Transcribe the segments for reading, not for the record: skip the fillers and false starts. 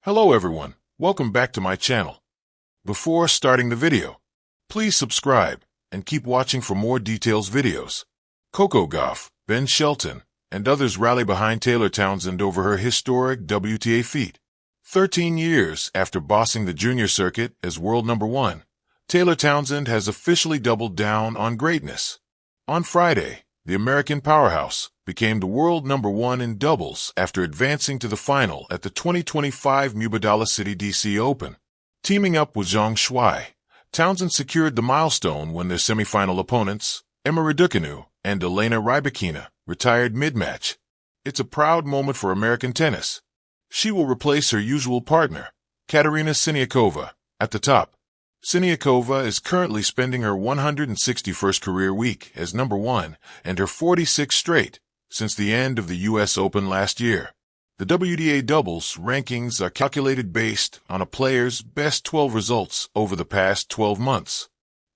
Hello everyone, welcome back to my channel. Before starting the video, please subscribe and keep watching for more details videos. Coco Gauff, Ben Shelton, and others rally behind Taylor Townsend over her historic WTA feat. 13 years after bossing the junior circuit as world number one, Taylor Townsend has officially doubled down on greatness. On Friday, the American powerhouse became the world number one in doubles after advancing to the final at the 2025 Mubadala City DC Open. Teaming up with Zhang Shuai, Townsend secured the milestone when their semifinal opponents, Emma Raducanu and Elena Rybakina, retired mid-match. It's a proud moment for American tennis. She will replace her usual partner, Katerina Siniakova, at the top. Siniakova is currently spending her 161st career week as number one and her 46th straight since the end of the U.S. Open last year. The WTA doubles rankings are calculated based on a player's best 12 results over the past 12 months.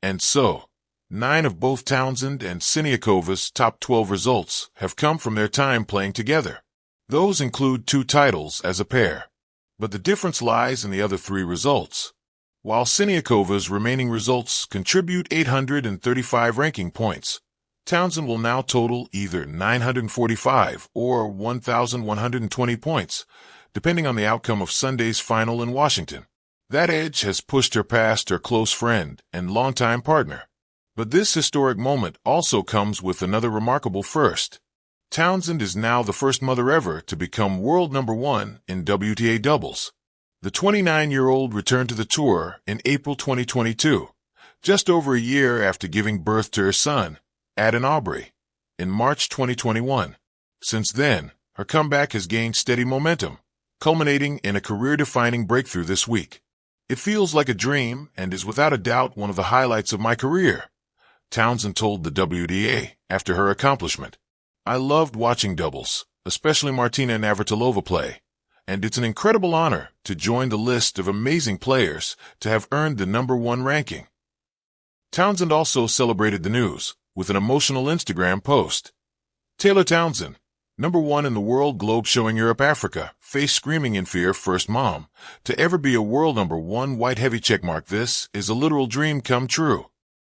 And so, 9 of both Townsend and Siniakova's top 12 results have come from their time playing together. Those include 2 titles as a pair. But the difference lies in the other 3 results. While Siniakova's remaining results contribute 835 ranking points, Townsend will now total either 945 or 1,120 points, depending on the outcome of Sunday's final in Washington. That edge has pushed her past her close friend and longtime partner. But this historic moment also comes with another remarkable first. Townsend is now the first mother ever to become world number one in WTA doubles. The 29-year-old returned to the tour in April 2022, just over a year after giving birth to her son, Adam Aubrey, in March 2021. Since then, her comeback has gained steady momentum, culminating in a career-defining breakthrough this week. It feels like a dream and is without a doubt one of the highlights of my career, Townsend told the WTA after her accomplishment. I loved watching doubles, especially Martina Navratilova play, and it's an incredible honor to join the list of amazing players to have earned the number one ranking. Townsend also celebrated the news with an emotional Instagram post. Taylor Townsend, number one in the world, globe showing Europe, Africa, face screaming in fear, first mom to ever be a world number one, white heavy checkmark. This is a literal dream come true.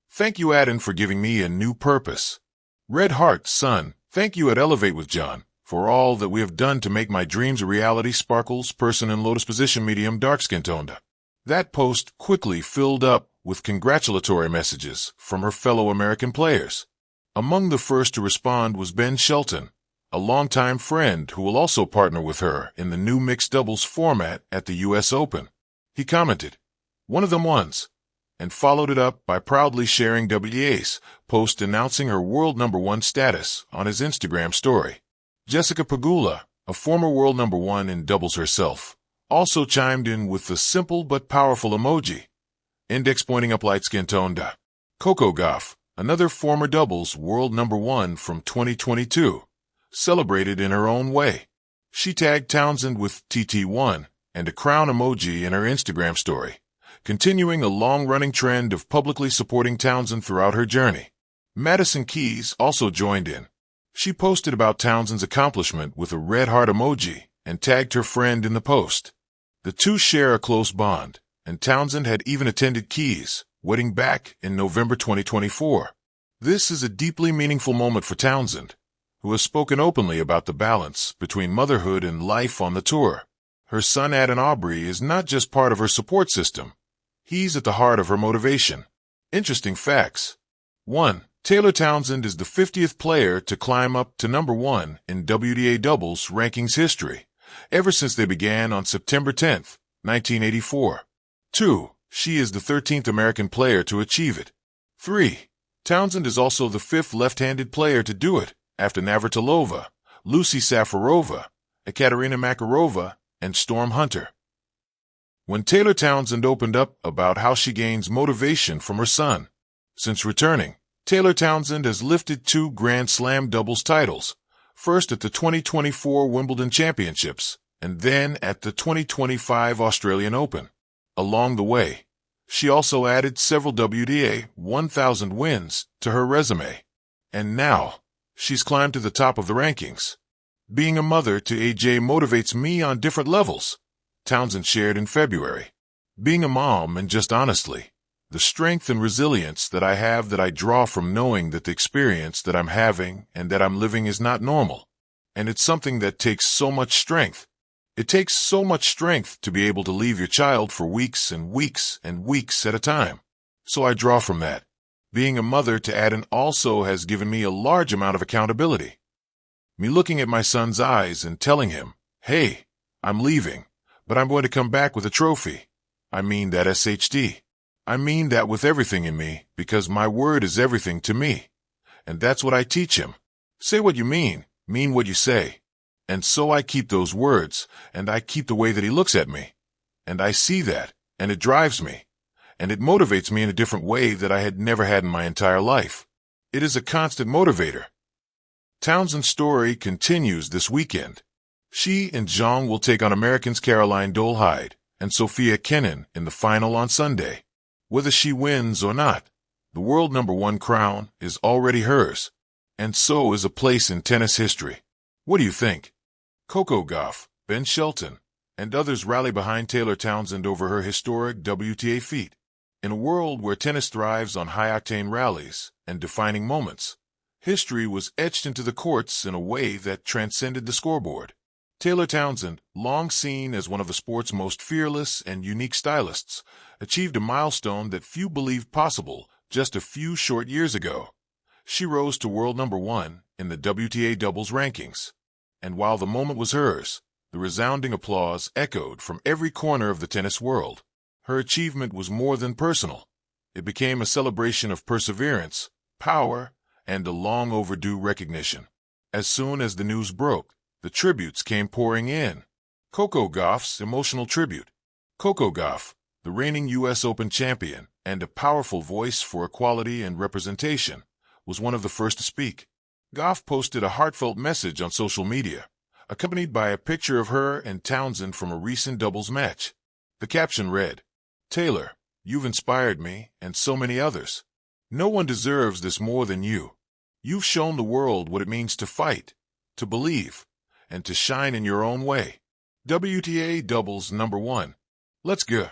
Thank you, Adam, for giving me a new purpose. Red heart, son, thank you at Elevate with John for all that we have done to make my dreams a reality. Sparkles, person in lotus position, medium, dark skin toned. That post quickly filled up with congratulatory messages from her fellow American players. Among the first to respond was Ben Shelton, a longtime friend who will also partner with her in the new mixed doubles format at the U.S. Open. He commented, "One of them ones," and followed it up by proudly sharing WTA's post announcing her world number one status on his Instagram story. Jessica Pegula, a former world number one in doubles herself, also chimed in with the simple but powerful emoji, index pointing up, light skin toned. Coco Gauff, another former doubles world number one from 2022, celebrated in her own way. She tagged Townsend with TT1 and a crown emoji in her Instagram story, continuing a long-running trend of publicly supporting Townsend throughout her journey. Madison Keys also joined in. She posted about Townsend's accomplishment with a red heart emoji and tagged her friend in the post. The two share a close bond, and Townsend had even attended Keys' wedding back in November 2024. This is a deeply meaningful moment for Townsend, who has spoken openly about the balance between motherhood and life on the tour. Her son Adam Aubrey is not just part of her support system. He's at the heart of her motivation. Interesting facts. 1. Taylor Townsend is the 50th player to climb up to number one in WTA doubles rankings history, ever since they began on September 10, 1984. 2. She is the 13th American player to achieve it. 3. Townsend is also the 5th left-handed player to do it, after Navratilova, Lucy Safarova, Ekaterina Makarova, and Storm Hunter. When Taylor Townsend opened up about how she gains motivation from her son. Since returning, Taylor Townsend has lifted 2 Grand Slam doubles titles, first at the 2024 Wimbledon Championships, and then at the 2025 Australian Open. Along the way, she also added several WTA 1000 wins to her resume. And now, she's climbed to the top of the rankings. Being a mother to AJ motivates me on different levels, Townsend shared in February. Being a mom, and just honestly, the strength and resilience that I have, that I draw from knowing that the experience that I'm having and that I'm living is not normal. And it's something that takes so much strength. It takes so much strength to be able to leave your child for weeks and weeks and weeks at a time. So I draw from that. Being a mother to add in also has given me a large amount of accountability. Me looking at my son's eyes and telling him, hey, I'm leaving, but I'm going to come back with a trophy. I mean that SHD. I mean that with everything in me, because my word is everything to me. And that's what I teach him. Say what you mean what you say. And so I keep those words, and I keep the way that he looks at me. And I see that, and it drives me. And it motivates me in a different way that I had never had in my entire life. It is a constant motivator. Townsend's story continues this weekend. She and Zhang will take on Americans Caroline Dolehide and Sophia Kenin in the final on Sunday. Whether she wins or not, the world #1 crown is already hers, and so is a place in tennis history. What do you think? Coco Gauff, Ben Shelton, and others rally behind Taylor Townsend over her historic WTA feat. In a world where tennis thrives on high-octane rallies and defining moments, history was etched into the courts in a way that transcended the scoreboard. Taylor Townsend, long seen as one of the sport's most fearless and unique stylists, achieved a milestone that few believed possible just a few short years ago. She rose to world #1 in the WTA doubles rankings. And while the moment was hers, the resounding applause echoed from every corner of the tennis world. Her achievement was more than personal. It became a celebration of perseverance, power, and a long-overdue recognition. As soon as the news broke, the tributes came pouring in. Coco Gauff's emotional tribute. Coco Gauff, the reigning U.S. Open champion and a powerful voice for equality and representation, was one of the first to speak. Gauff posted a heartfelt message on social media, accompanied by a picture of her and Townsend from a recent doubles match. The caption read, "Taylor, you've inspired me and so many others. No one deserves this more than you. You've shown the world what it means to fight, to believe, and to shine in your own way. WTA doubles #1. Let's go.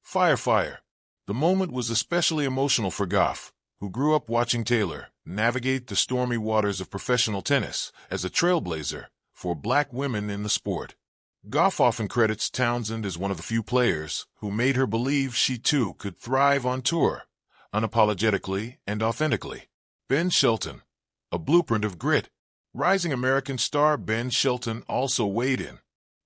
Fire, fire." The moment was especially emotional for Gauff, who grew up watching Taylor navigate the stormy waters of professional tennis as a trailblazer for black women in the sport. Gauff often credits Townsend as one of the few players who made her believe she too could thrive on tour, unapologetically and authentically. Ben Shelton, a blueprint of grit. Rising American star Ben Shelton also weighed in.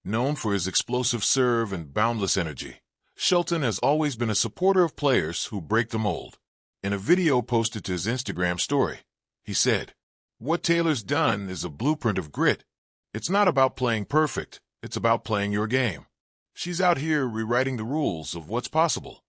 Known for his explosive serve and boundless energy, Shelton has always been a supporter of players who break the mold. In a video posted to his Instagram story, he said, "What Taylor's done is a blueprint of grit. It's not about playing perfect, it's about playing your game. She's out here rewriting the rules of what's possible."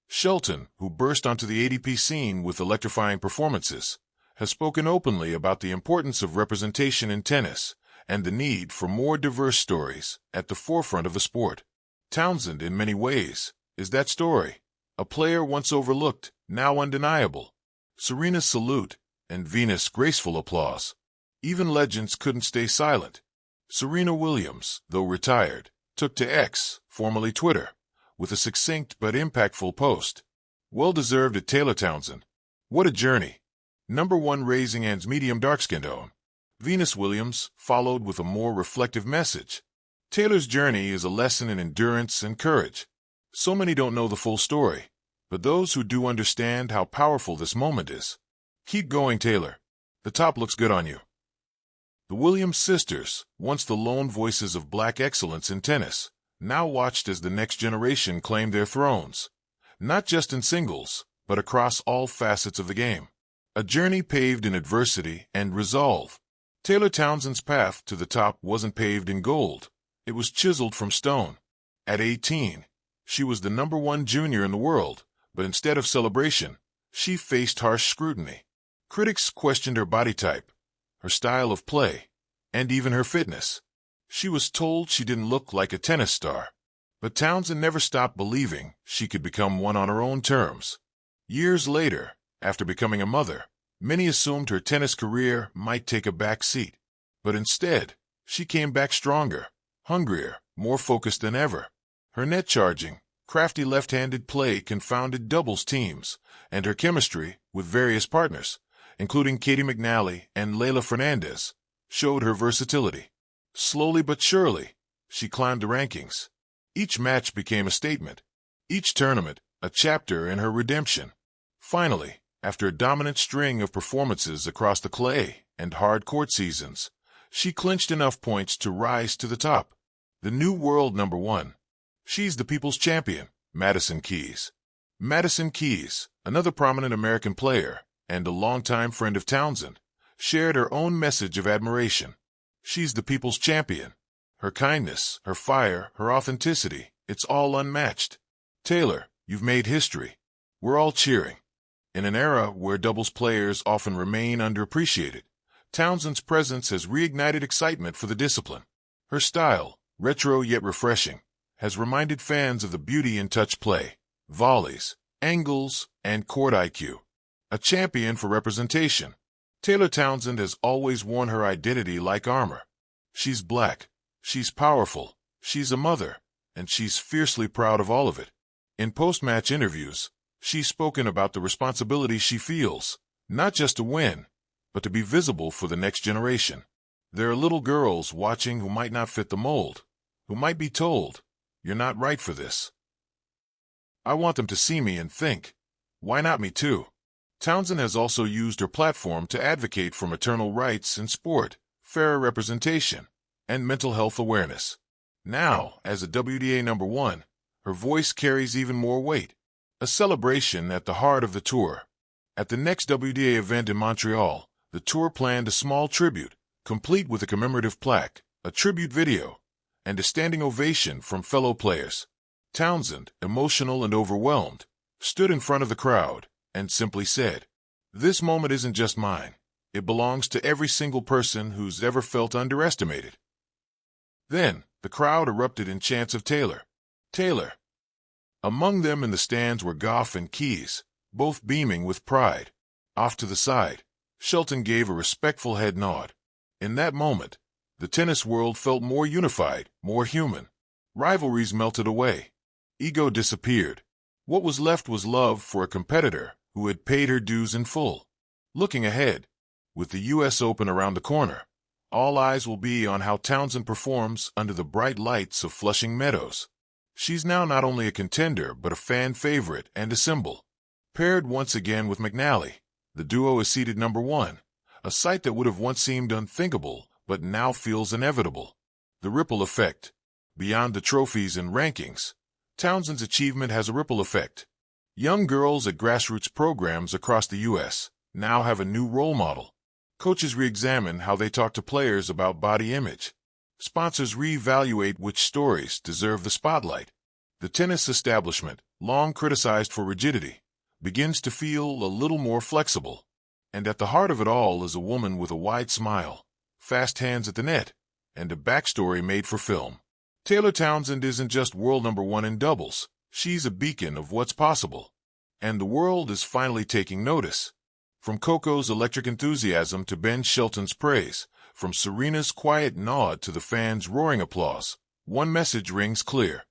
Shelton, who burst onto the ATP scene with electrifying performances, has spoken openly about the importance of representation in tennis and the need for more diverse stories at the forefront of the sport. Townsend, in many ways, is that story. A player once overlooked, now undeniable. Serena's salute and Venus' graceful applause. Even legends couldn't stay silent. Serena Williams, though retired, took to X, formerly Twitter, with a succinct but impactful post. Well-deserved at Taylor Townsend. What a journey. #1 raising hands medium dark-skinned on. Venus Williams followed with a more reflective message. Taylor's journey is a lesson in endurance and courage. So many don't know the full story, but those who do understand how powerful this moment is. Keep going, Taylor. The top looks good on you. The Williams sisters, once the lone voices of black excellence in tennis, now watched as the next generation claimed their thrones. Not just in singles, but across all facets of the game. A journey paved in adversity and resolve. Taylor Townsend's path to the top wasn't paved in gold. It was chiseled from stone. At 18, she was the #1 junior in the world, but instead of celebration, she faced harsh scrutiny. Critics questioned her body type, her style of play, and even her fitness. She was told she didn't look like a tennis star. But Townsend never stopped believing she could become one on her own terms. Years later, after becoming a mother, many assumed her tennis career might take a back seat. But instead, she came back stronger, hungrier, more focused than ever. Her net-charging, crafty left-handed play confounded doubles teams, and her chemistry with various partners, including Katie McNally and Leylah Fernandez, showed her versatility. Slowly but surely, she climbed the rankings. Each match became a statement. Each tournament, a chapter in her redemption. Finally, after a dominant string of performances across the clay and hard court seasons, she clinched enough points to rise to the top. The new world number one. She's the people's champion, Madison Keys. Madison Keys, another prominent American player and a longtime friend of Townsend, shared her own message of admiration. She's the people's champion. Her kindness, her fire, her authenticity, it's all unmatched. Taylor, you've made history. We're all cheering. In an era where doubles players often remain underappreciated, Townsend's presence has reignited excitement for the discipline. Her style, retro yet refreshing, has reminded fans of the beauty in touch play, volleys, angles, and court IQ. A champion for representation, Taylor Townsend has always worn her identity like armor. She's black, she's powerful, she's a mother, and she's fiercely proud of all of it. In post-match interviews, she's spoken about the responsibility she feels, not just to win, but to be visible for the next generation. There are little girls watching who might not fit the mold, who might be told, "You're not right for this." I want them to see me and think, why not me too? Townsend has also used her platform to advocate for maternal rights in sport, fairer representation, and mental health awareness. Now, as a WTA number one, her voice carries even more weight. A celebration at the heart of the tour. At the next WTA event in Montreal, the tour planned a small tribute, complete with a commemorative plaque, a tribute video, and a standing ovation from fellow players. Townsend, emotional and overwhelmed, stood in front of the crowd and simply said, "This moment isn't just mine. It belongs to every single person who's ever felt underestimated." Then, the crowd erupted in chants of Taylor. Taylor. Among them in the stands were Gauff and Keys, both beaming with pride. Off to the side, Shelton gave a respectful head nod. In that moment, the tennis world felt more unified, more human. Rivalries melted away. Ego disappeared. What was left was love for a competitor who had paid her dues in full. Looking ahead, with the U.S. Open around the corner, all eyes will be on how Townsend performs under the bright lights of Flushing Meadows. She's now not only a contender but a fan favorite and a symbol. Paired once again with McNally, the duo is seated number one, a sight that would have once seemed unthinkable but now feels inevitable. The ripple effect. Beyond the trophies and rankings, Townsend's achievement has a ripple effect. Young girls at grassroots programs across the U.S. now have a new role model. Coaches re-examine how they talk to players about body image. Sponsors re-evaluate which stories deserve the spotlight. The tennis establishment, long criticized for rigidity, begins to feel a little more flexible. And at the heart of it all is a woman with a wide smile, fast hands at the net, and a backstory made for film. Taylor Townsend isn't just world number one in doubles. She's a beacon of what's possible. And the world is finally taking notice. From Coco's electric enthusiasm to Ben Shelton's praise, from Serena's quiet nod to the fans' roaring applause, one message rings clear.